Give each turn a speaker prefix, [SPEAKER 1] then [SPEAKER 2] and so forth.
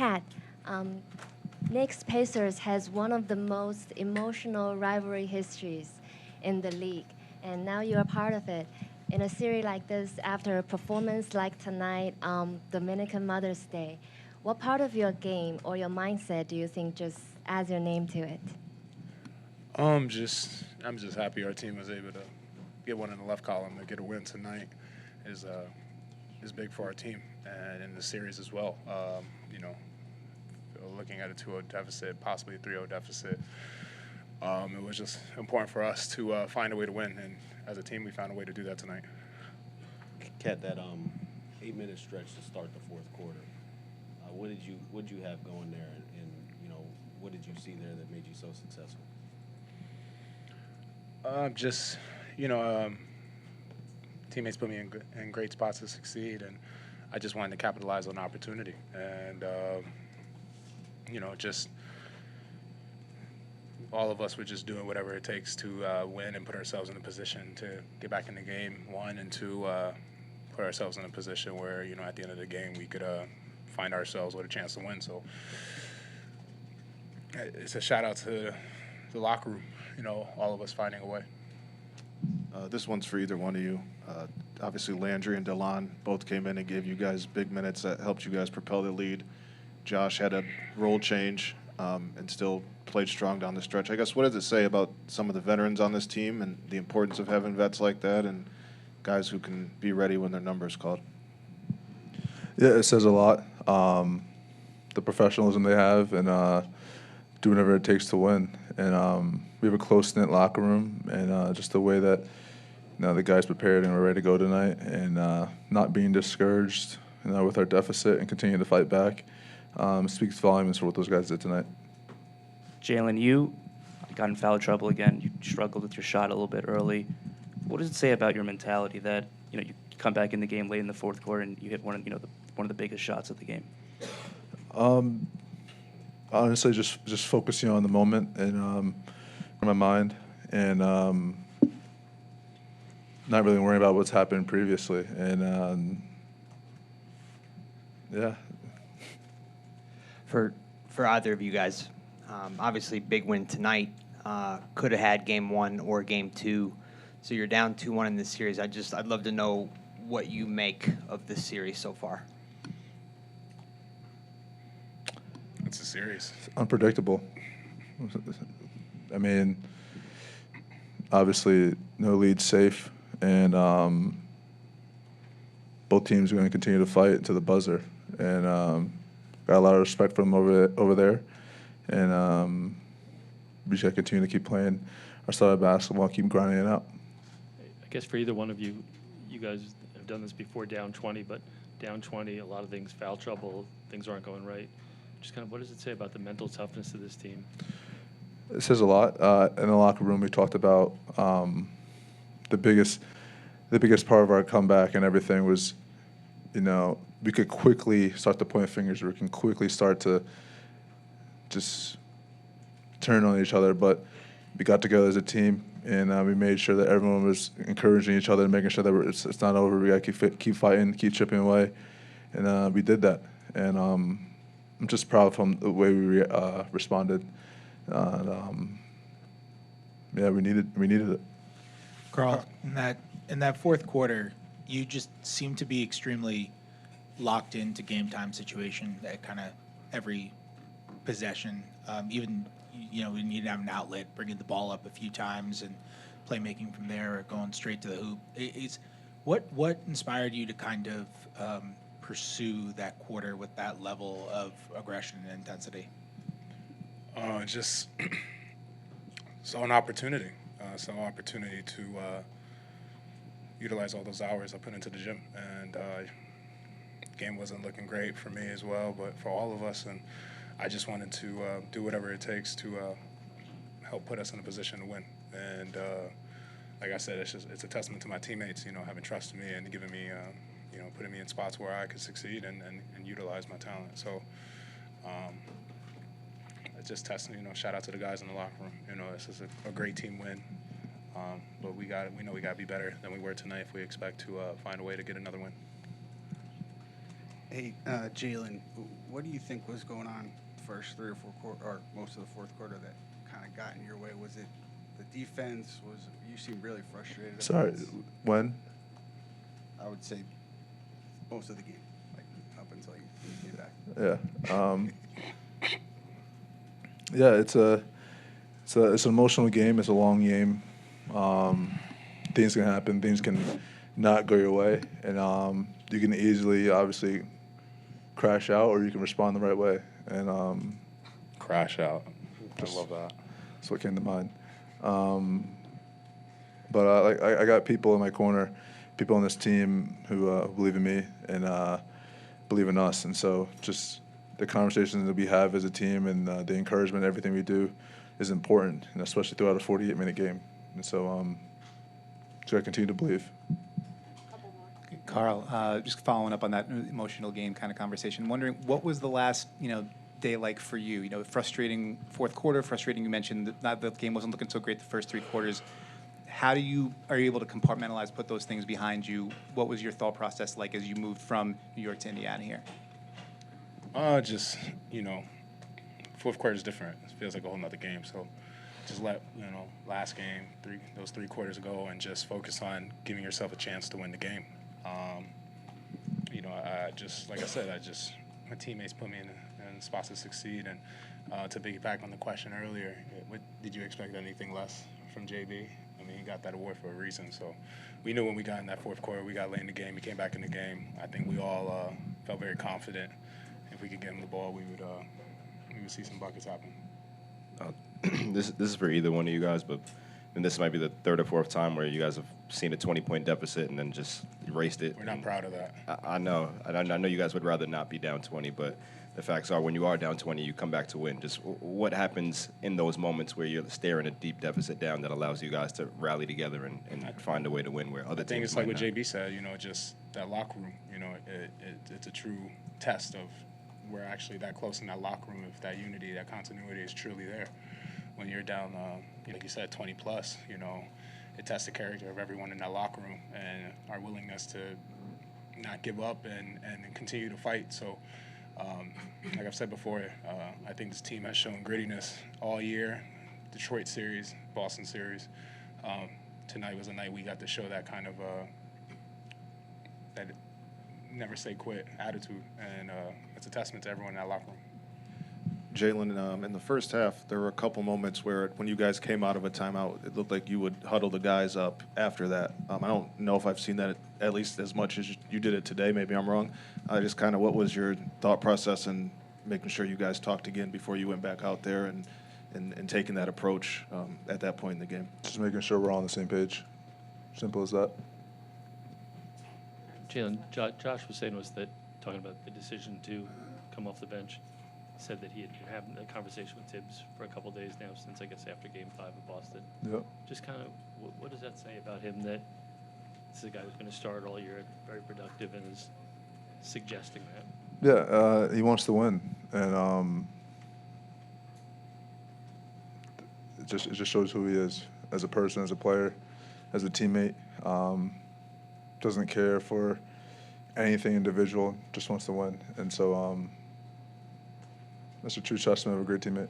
[SPEAKER 1] Kat, um, Knicks Pacers has one of the most emotional rivalry histories in the league, and now you're a part of it. In a series like this, after a performance like tonight, Dominican Mother's Day, what part of your game or your mindset do you think just adds your name to it?
[SPEAKER 2] I'm just happy our team was able to get one in the left column to get a win tonight. Is is big for our team and in the series as well. Looking at a 2-0 deficit, possibly a 3-0 deficit, it was just important for us to find a way to win, and as a team, we found a way to do that tonight.
[SPEAKER 3] Cat, that 8 minute stretch to start the fourth quarter. What did you have going there, and what did you see there that made you so successful?
[SPEAKER 2] Just you know, teammates put me in great spots to succeed, and I just wanted to capitalize on the opportunity, and just all of us were just doing whatever it takes to win and put ourselves in a position to get back in the game. One and two, put ourselves in a position where at the end of the game we could find ourselves with a chance to win. So it's a shout out to the locker room. All of us finding a way.
[SPEAKER 4] This one's for either one of you. Obviously, Landry and Delon both came in and gave you guys big minutes that helped you guys propel the lead. Josh had a role change and still played strong down the stretch. I guess what does it say about some of the veterans on this team and the importance of having vets like that and guys who can be ready when their number is called?
[SPEAKER 5] Yeah, it says a lot. The professionalism they have and doing whatever it takes to win. And we have a close-knit locker room and just the way that the guys prepared and were ready to go tonight and not being discouraged with our deficit and continuing to fight back speaks volumes for what those guys did tonight.
[SPEAKER 6] Jalen, you got in foul trouble again. You struggled with your shot a little bit early. What does it say about your mentality that you come back in the game late in the fourth quarter and you hit one of the biggest shots of the game?
[SPEAKER 5] Honestly, just focusing on the moment and my mind and not really worrying about what's happened previously. And yeah.
[SPEAKER 7] For either of you guys, obviously big win tonight. Could have had game one or game two. So you're down 2-1 in this series. I'd love to know what you make of this series so far.
[SPEAKER 2] It's a series.
[SPEAKER 5] It's unpredictable. I mean, obviously no lead's safe, and both teams are going to continue to fight to the buzzer. And got a lot of respect for them over there, and we just got to continue to keep playing our style of basketball, keep grinding it out.
[SPEAKER 8] I guess for either one of you, you guys have done this before, down 20, but down 20, a lot of things, foul trouble, things aren't going right. Just kind of, what does it say about the mental toughness of this team?
[SPEAKER 5] It says a lot. In the locker room, we talked about the biggest part of our comeback and everything was, we could quickly start to point fingers. We can quickly start to just turn on each other. But we got together as a team, and we made sure that everyone was encouraging each other and making sure that it's not over. We got to keep fighting, keep chipping away. And we did that. And I'm just proud from the way we responded. Yeah, we needed it.
[SPEAKER 9] Carl, in that fourth quarter, you just seemed to be extremely locked into game time situation at kind of every possession. Even we need to have an outlet, bringing the ball up a few times and playmaking from there, or going straight to the hoop. What inspired you to kind of pursue that quarter with that level of aggression and intensity?
[SPEAKER 2] Just saw an opportunity. To utilize all those hours I put into the gym, and game wasn't looking great for me as well, but for all of us, and I just wanted to do whatever it takes to help put us in a position to win. And like I said, it's a testament to my teammates, having trust in me and giving me, putting me in spots where I could succeed and utilize my talent. So it's just testing, shout out to the guys in the locker room. This is a great team win. But we know we got to be better than we were tonight if we expect to find a way to get another win.
[SPEAKER 10] Hey, Jalen, what do you think was going on the first 3 or 4 quarter, or most of the fourth quarter that kind of got in your way? Was it the defense? You seemed really frustrated? at
[SPEAKER 5] Sorry,
[SPEAKER 10] points.
[SPEAKER 5] when?
[SPEAKER 10] I would say most of the game, like up until you came back.
[SPEAKER 5] Yeah. Yeah, it's an emotional game. It's a long game. Things can happen. Things can not go your way, and you can easily, obviously, crash out, or you can respond the right way. And
[SPEAKER 2] Crash out.
[SPEAKER 5] Just-
[SPEAKER 2] I love that.
[SPEAKER 5] that's what came to mind. But I got people in my corner, people on this team who believe in me and believe in us. And so just the conversations that we have as a team and the encouragement, everything we do is important, and especially throughout a 48-minute game. And so I continue to believe.
[SPEAKER 11] Carl, just following up on that emotional game kind of conversation, wondering what was the last, day like for you? Frustrating fourth quarter, frustrating. You mentioned that not the game wasn't looking so great the first 3 quarters. Are you able to compartmentalize, put those things behind you? What was your thought process like as you moved from New York to Indiana here?
[SPEAKER 2] Just, fourth quarter is different. It feels like a whole nother game. So just let, last game, those 3 quarters go and just focus on giving yourself a chance to win the game. I just, like I said, my teammates put me in spots to succeed. And to piggyback on the question earlier, did you expect anything less from JB? I mean, he got that award for a reason. So we knew when we got in that fourth quarter, we got late in the game. He came back in the game. I think we all felt very confident. If we could get him the ball, we would see some buckets happen.
[SPEAKER 12] This is for either one of you guys, but this might be the 3rd or 4th time where you guys have seen a 20-point deficit and then just erased it.
[SPEAKER 2] We're not proud of that.
[SPEAKER 12] I know. I know you guys would rather not be down 20, but the facts are when you are down 20, you come back to win. Just what happens in those moments where you're staring a deep deficit down that allows you guys to rally together and find a way to win where other
[SPEAKER 2] I think
[SPEAKER 12] teams
[SPEAKER 2] it's like
[SPEAKER 12] might
[SPEAKER 2] what
[SPEAKER 12] not?
[SPEAKER 2] JB said, just that locker room, it's a true test of we're actually that close in that locker room, if that unity, that continuity is truly there. When you're down, like you said, 20 plus, it tests the character of everyone in that locker room and our willingness to not give up and continue to fight. So, like I've said before, I think this team has shown grittiness all year. Detroit series, Boston series. Tonight was a night we got to show that kind of that never say quit attitude, and it's a testament to everyone in that locker room.
[SPEAKER 4] Jalen, in the first half, there were a couple moments where when you guys came out of a timeout, it looked like you would huddle the guys up after that. I don't know if I've seen that at least as much as you did it today. Maybe I'm wrong. Just kind of what was your thought process in making sure you guys talked again before you went back out there and taking that approach at that point in the game?
[SPEAKER 5] Just making sure we're all on the same page. Simple as that.
[SPEAKER 8] Jalen, Josh was saying talking about the decision to come off the bench. Said that he had been having a conversation with Tibbs for a couple of days now, since I guess after Game 5 of Boston.
[SPEAKER 5] Yep.
[SPEAKER 8] Just kind of, what does that say about him, that this is a guy who's going to start all year, very productive, and is suggesting that?
[SPEAKER 5] Yeah, he wants to win, and it just shows who he is as a person, as a player, as a teammate. Doesn't care for anything individual, just wants to win, and so that's a true testament of a great teammate.